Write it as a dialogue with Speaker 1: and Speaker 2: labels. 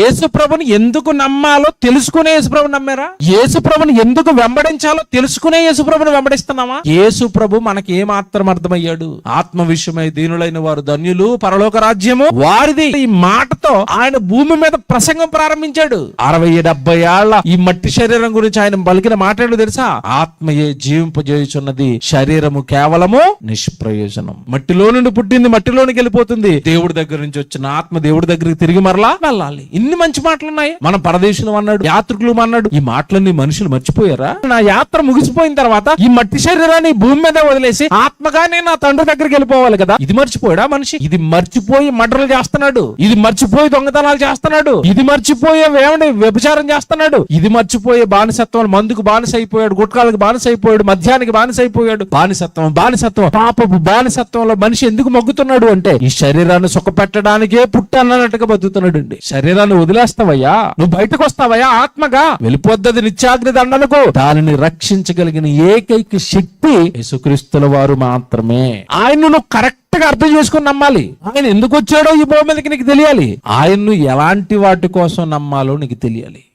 Speaker 1: యేసు ప్రభుని ఎందుకు నమ్మాలో తెలుసుకునే యేసు ప్రభుని నమ్మారా? యేసు ప్రభుని ఎందుకు వెంబడించాలో తెలుసుకునే యేసు ప్రభుని వెంబడిస్తున్నామా? యేసు ప్రభు మనకి ఏమాత్రం అర్థమయ్యాడు? ఆత్మ విషయమై దీనులైన వారు ధన్యులు, పరలోక రాజ్యము వారిది. ఈ మాటతో ఆయన భూమి మీద ప్రసంగం ప్రారంభించాడు. 60-70 ఏళ్ల ఈ మట్టి శరీరం గురించి ఆయన పలికిన మాట్లాడు తెలుసా? ఆత్మయే జీవింపజేయుచున్నది, శరీరము కేవలము నిష్ప్రయోజనం. మట్టిలో నుండి పుట్టింది మట్టిలోనికి వెళ్ళిపోతుంది. దేవుడి దగ్గర నుంచి వచ్చిన ఆత్మ దేవుడి దగ్గరికి తిరిగి మరలా వెళ్ళాలి. ఇన్ని మంచి మాటలు ఉన్నాయి. మన పరదేశులు అన్నాడు, యాత్రికులు అన్నాడు. ఈ మాటలన్నీ మనుషులు మర్చిపోయారా? నా యాత్ర ముగిసిపోయిన తర్వాత ఈ మట్టి శరీరాన్ని భూమి మీద వదిలేసి ఆత్మగానే నా తండ్రి దగ్గరికి వెళ్ళిపోవాలి కదా. ఇది మర్చిపోయాడా మనిషి? ఇది మర్చిపోయి మర్డర్లు చేస్తున్నాడు, ఇది మర్చిపోయి దొంగతనాలు చేస్తున్నాడు, ఇది మర్చిపోయే వ్యభిచారం చేస్తున్నాడు, ఇది మర్చిపోయే బానిసత్వం, మందుకు బానిస అయిపోయాడు, గుట్కాలకు బానిస అయిపోయాడు, మద్యానికి బానిస అయిపోయాడు. బానిసత్వం పాపపు బానిసత్వంలో మనిషి ఎందుకు మగ్గుతున్నాడు అంటే ఈ శరీరాన్ని సుఖపెట్టడానికే పుట్టన్నట్టుగా బతుకుతున్నాడు అండి. శరీరాన్ని వదిలేస్తావయ్యా, నువ్వు బయటకు వస్తావయ్యా, ఆత్మగా వెళ్ళిపోద్దది నిత్యాగ్ని దండనకు. దానిని రక్షించగలిగిన ఏకైక శక్తి యేసుక్రీస్తుల వారు మాత్రమే. ఆయన్ను నువ్వు కరెక్ట్ గా అర్థం చేసుకుని నమ్మాలి. ఆయన ఎందుకు వచ్చాడో ఈ భూమి మీదకి నీకు తెలియాలి. ఆయన్ను ఎలాంటి వాటి కోసం నమ్మాలో నీకు తెలియాలి.